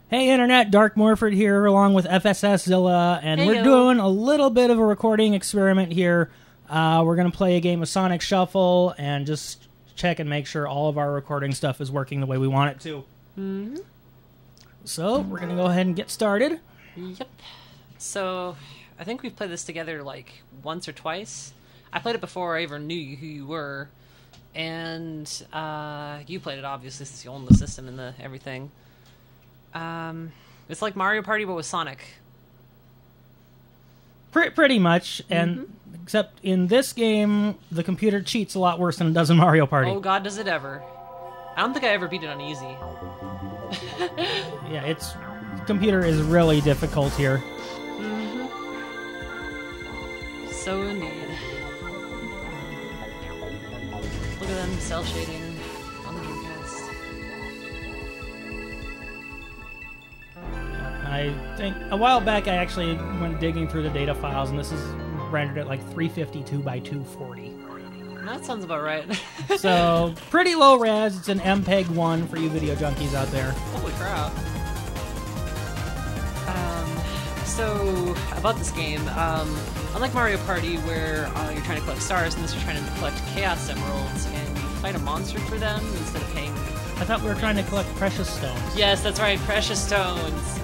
Hey Internet, Dark Morford here along with FSSzilla, and we're Heyo. doing a little bit of a recording experiment here. We're going to play a game of Sonic Shuffle and just check and make sure all of our recording stuff is working the way we want it to. Mm-hmm. So, we're going to go ahead and get started. Yep. So, I think we've played this together like once or twice. I played it before I ever knew who you were, and you played it obviously since you own the system and the everything. It's like Mario Party but with Sonic. Pretty much, and except in this game, the computer cheats a lot worse than it does in Mario Party. Oh god, does it ever. I don't think I ever beat it on easy. Yeah, computer is really difficult here. So indeed. Look at them cell shading on the Dreamcast. I think a while back I actually went digging through the data files, and this is rendered at like 352 by 240. That sounds about right. So, pretty low res. It's an MPEG-1 for you video junkies out there. Holy crap. So, about this game, unlike Mario Party where you're trying to collect stars, and this you're trying to collect Chaos Emeralds, and you fight a monster for them instead of paying... I thought we were trying to collect precious stones. Yes, that's right, precious stones.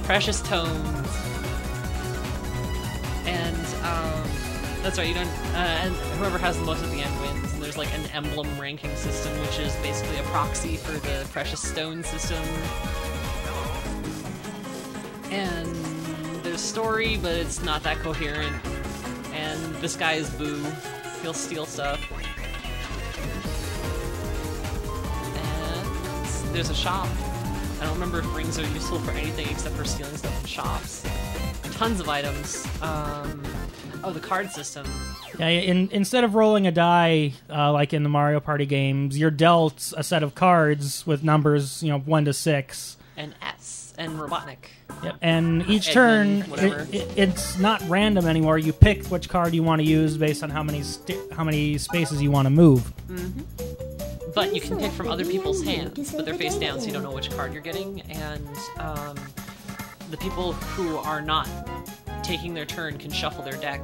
Precious tones. And, that's right, you don't... and whoever has the most at the end wins, and there's like an emblem ranking system, which is basically a proxy for the precious stone system. And there's story, but it's not that coherent. And this guy is Boo. He'll steal stuff. And there's a shop. I don't remember if rings are useful for anything except for stealing stuff from shops. Tons of items. Oh, the card system. Yeah, instead of rolling a die like in the Mario Party games, you're dealt a set of cards with numbers, 1 to 6. And S. And Robotnik. Yep. And each Edmund, turn, whatever. it's not random anymore. You pick which card you want to use based on how many spaces you want to move. But you can pick from other people's hands, but they're face down, so you don't know which card you're getting. And the people who are not taking their turn can shuffle their deck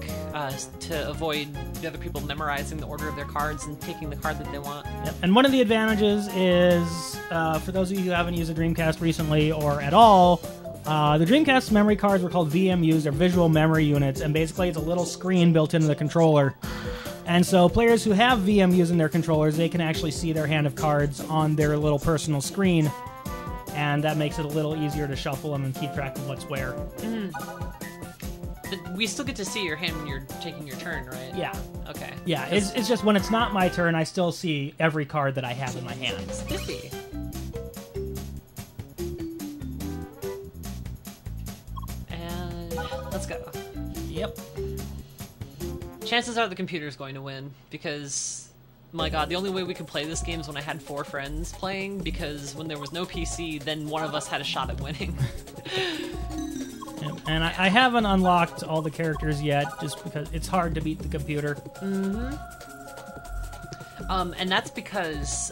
to avoid the other people memorizing the order of their cards and taking the card that they want. Yep. And one of the advantages is, for those of you who haven't used a Dreamcast recently or at all, the Dreamcast memory cards were called VMUs, or Visual Memory Units, and basically it's a little screen built into the controller. And so players who have VMUs in their controllers, they can actually see their hand of cards on their little personal screen, and that makes it a little easier to shuffle them and keep track of what's where. But we still get to see your hand when you're taking your turn, right? Yeah. Okay. Yeah, it's just when it's not my turn, I still see every card that I have in my hand. Spiffy. And let's go. Yep. Chances are the computer's going to win, because, my god, the only way we could play this game is when I had 4 friends playing, because when there was no PC, then one of us had a shot at winning. Yep. And I haven't unlocked all the characters yet, just because it's hard to beat the computer. And that's because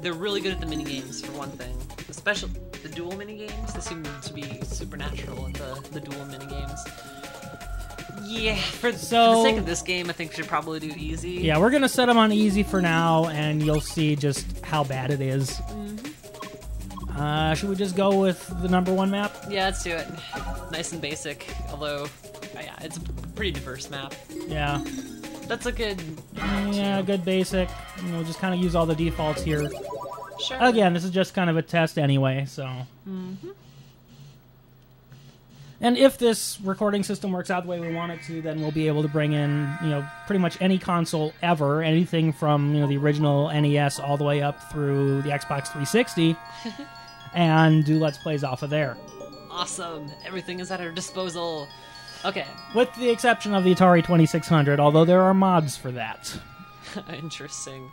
they're really good at the minigames, for one thing. Especially the dual minigames. They seem to be supernatural at the dual minigames. Yeah, for the sake of this game, I think we should probably do easy. Yeah, we're going to set them on easy for now, and you'll see just how bad it is. Should we just go with the number 1 map? Yeah, let's do it. Nice and basic, although, yeah, it's a pretty diverse map. Yeah. That's a good... Yeah, good basic. We'll just kind of use all the defaults here. Sure. Again, this is just kind of a test anyway, so... And if this recording system works out the way we want it to, then we'll be able to bring in, pretty much any console ever, anything from, the original NES all the way up through the Xbox 360, and do Let's Plays off of there. Awesome. Everything is at our disposal. Okay. With the exception of the Atari 2600, although there are mods for that. Interesting.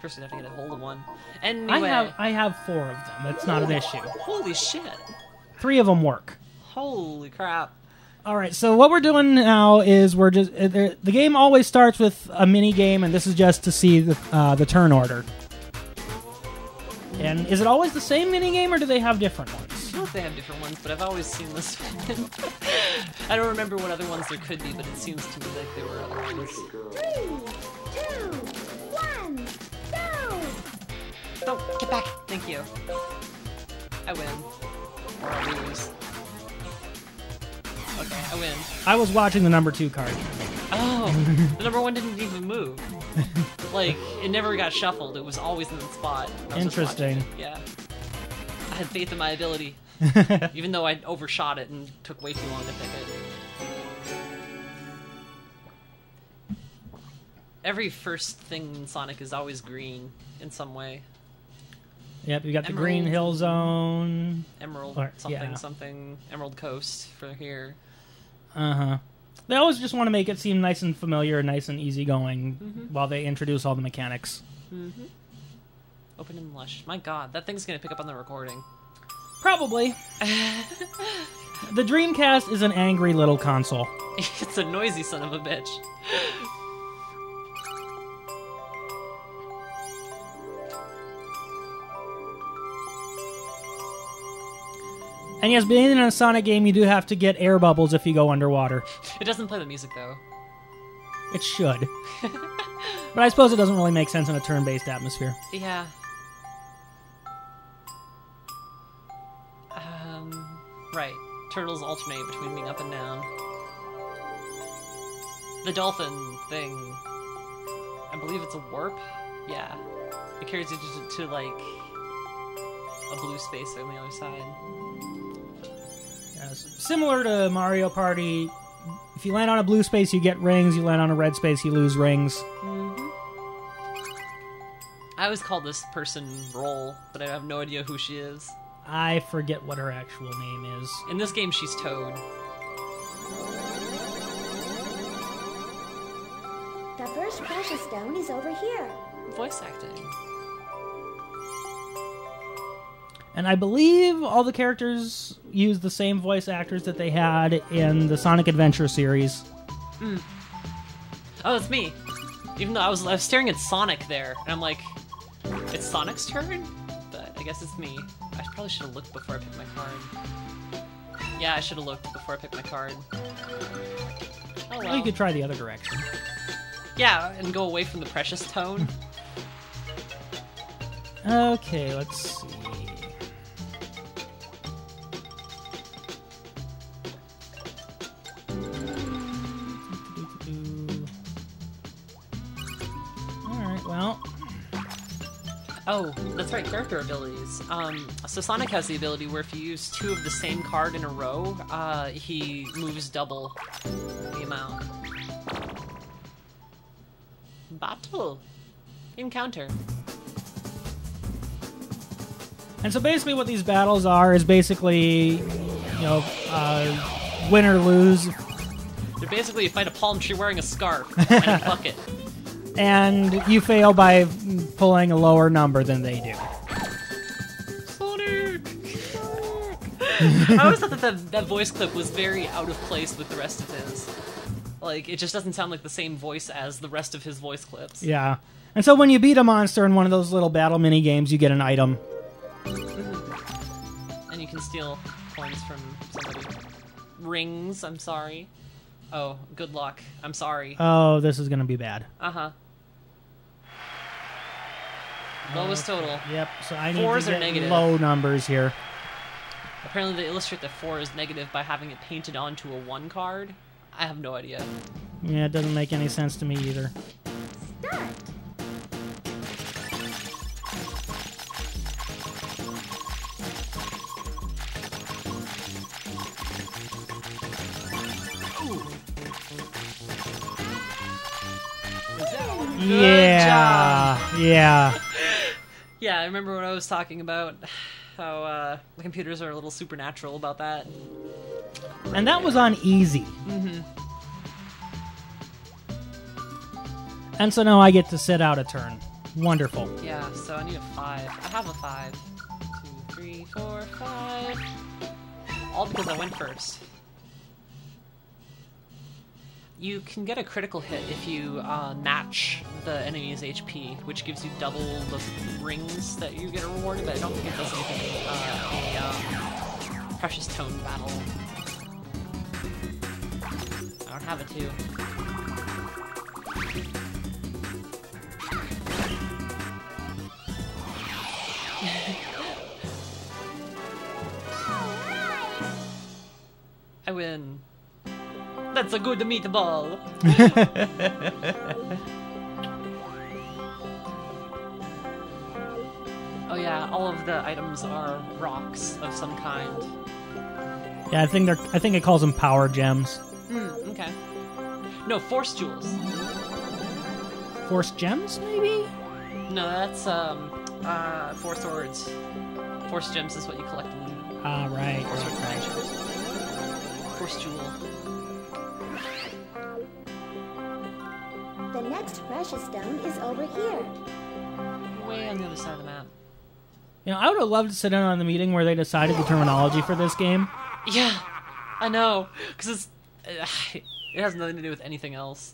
First we'd have to get a hold of one. Anyway. I have 4 of them. That's not an issue. Holy shit. 3 of them work. Holy crap. All right, so what we're doing now is we're just... the game always starts with a mini game, and this is just to see the turn order. And is it always the same minigame, or do they have different ones? I don't know if they have different ones, but I've always seen this one. I don't remember what other ones there could be, but it seems to me like there were other ones. 3, 2, 1, go! Oh, get back! Thank you. I win. Or I lose. Okay, I win. I was watching the number 2 card. Oh, the number 1 didn't even move. Like, it never got shuffled. It was always in the spot. I was just Interesting. watching it. Yeah. I had faith in my ability. Even though I overshot it and took way too long to pick it. Every first thing in Sonic is always green in some way. Yep, you got the Emerald. Green Hill Zone. Emerald Or- something yeah. something. Emerald Coast for here. Uh-huh. They always just want to make it seem nice and familiar, nice and easygoing, while they introduce all the mechanics. Mm-hmm. Open and lush. My god, that thing's gonna pick up on the recording. Probably. The Dreamcast is an angry little console. It's a noisy son of a bitch. And yes, being in a Sonic game, you do have to get air bubbles if you go underwater. It doesn't play the music though. It should. But I suppose it doesn't really make sense in a turn-based atmosphere. Yeah. Right. Turtles alternate between being up and down. The dolphin thing. I believe it's a warp? Yeah. It carries you to like, a blue space on the other side. Yes. Similar to Mario Party, if you land on a blue space, you get rings. You land on a red space, you lose rings. I always call this person Roll, but I have no idea who she is. I forget what her actual name is. In this game, she's Toad. The first precious stone is over here. Voice acting. And I believe all the characters use the same voice actors that they had in the Sonic Adventure series. Oh, it's me. Even though I was staring at Sonic there, and I'm like, it's Sonic's turn? But I guess it's me. I probably should have looked before I picked my card. Yeah, I should have looked before I picked my card. Oh Well, well. you could try the other direction. Yeah, and go away from the precious tone. Okay, let's see. Alright, well. Oh, that's right, character abilities. So Sonic has the ability where if you use 2 of the same card in a row, he moves double the amount. Battle. Encounter. And so basically what these battles are is basically, win or lose. They're basically you fight a palm tree wearing a scarf and a bucket. And you fail by pulling a lower number than they do. Sonic! I always thought that voice clip was very out of place with the rest of his. Like, it just doesn't sound like the same voice as the rest of his voice clips. Yeah. And so when you beat a monster in one of those little battle mini games, you get an item. And you can steal coins from somebody. Rings, I'm sorry. Oh, good luck. I'm sorry. Oh, this is going to be bad. Uh-huh. Lowest total. Yep, so I need Fours to are get negative. low numbers here. Apparently they illustrate that 4 is negative by having it painted onto a 1 card. I have no idea. Yeah, it doesn't make any sense to me either. Start. Yeah, yeah. Yeah, I remember when I was talking about how the computers are a little supernatural about that. And that was on easy. And so now I get to sit out a turn. Wonderful. Yeah, so I need a 5. I have a 5. 2, 3, 4, 5. All because I went first. You can get a critical hit if you match the enemy's HP, which gives you double the rings that you get rewarded, but I don't think it does anything in the Precious Tone battle. I don't have it too. I win. That's a good meatball. Oh yeah, all of the items are rocks of some kind. Yeah, I think it calls them power gems. Okay. No, force jewels. Force gems, maybe? No, that's four swords. Force gems is what you collect in Ah, right. Force swords and gems. Force jewel. The next precious stone is over here. Way on the other side of the map. You know, I would have loved to sit in on the meeting where they decided the terminology for this game. Yeah, I know, because it has nothing to do with anything else.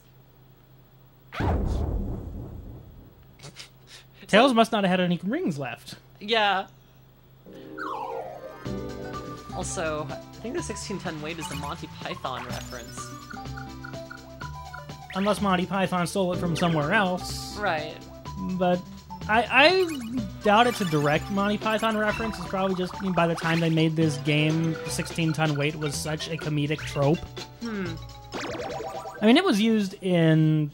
Tails must not have had any rings left. Yeah. Also, I think the 16-ton weight is the Monty Python reference. Unless Monty Python stole it from somewhere else. Right. But I doubt it's a direct Monty Python reference. It's probably just by the time they made this game, the 16-ton weight was such a comedic trope. I mean, it was used in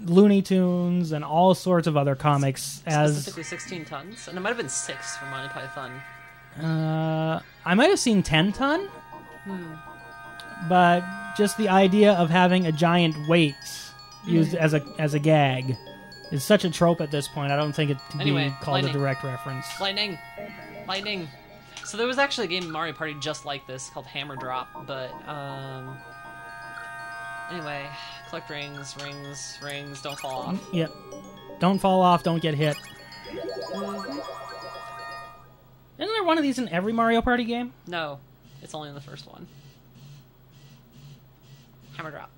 Looney Tunes and all sorts of other comics as... Specifically 16 tons? And it might have been 6 for Monty Python. I might have seen 10-ton. But just the idea of having a giant weight used as a gag is such a trope at this point. I don't think it can be called a direct reference. Lightning! Lightning! So there was actually a game in Mario Party just like this called Hammer Drop, but, anyway, collect rings, rings, rings, don't fall off. Yep. Don't fall off, don't get hit. Isn't there one of these in every Mario Party game? No, it's only in the first one. Hammer Drop.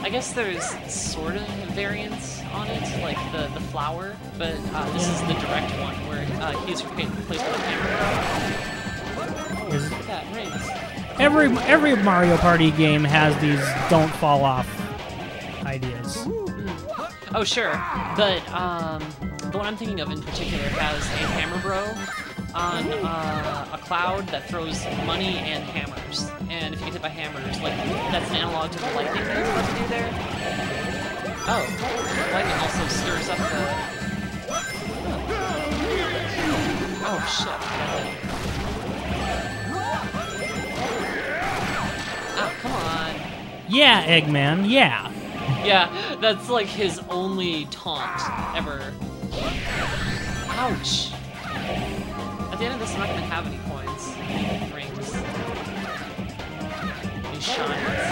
I guess there's sort of variants on it, like the flower, but this is the direct one where he's replaced with a hammer. Is- Yeah, rings. Every Mario Party game has these don't fall off ideas. Oh, sure, but the one I'm thinking of in particular has a hammer bro on a cloud that throws money and hammers. And if you get hit by hammers, like, that's an analog to the lightning that you're supposed to do there. Oh, lightning also stirs up the... Oh, shit. Oh, come on. Yeah, Eggman, yeah. Yeah, that's like his only taunt ever. Ouch. At the end of this, I'm not going to have any coins. Rings. Any shines.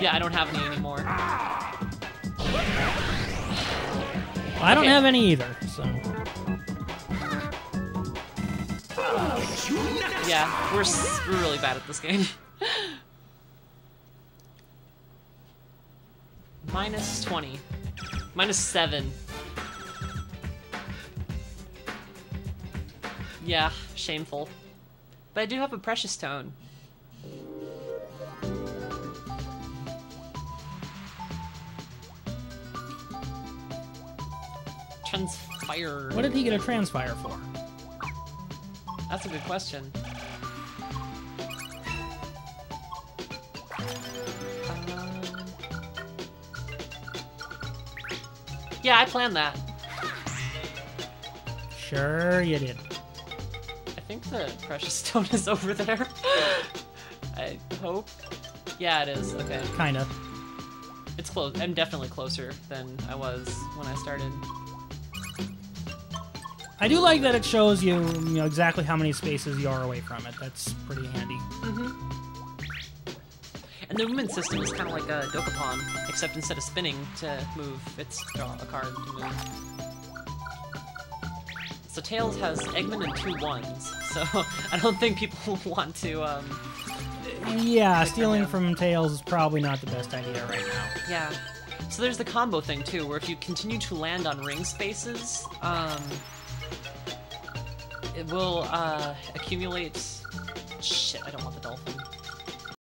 Yeah, I don't have any anymore. Well, I don't have any either, so... Yeah, we're really bad at this game. Minus 20. Minus 7. Yeah, shameful. But I do have a precious stone. Transpire. What did he get a Transfire for? That's a good question. Yeah, I planned that. Sure you did. I think the precious stone is over there. I hope. Yeah, it is. Okay. Kinda. It's close. I'm definitely closer than I was when I started. I do like that it shows you, exactly how many spaces you are away from it. That's pretty handy. And the movement system is kind of like a Dokapon, except instead of spinning to move, it's draw a card to move. So Tails has Eggman and 2 1s, so I don't think people want to. Yeah, stealing from Tails is probably not the best idea right now. Yeah. So there's the combo thing too, where if you continue to land on ring spaces, it will accumulate. Shit, I don't want the dolphin.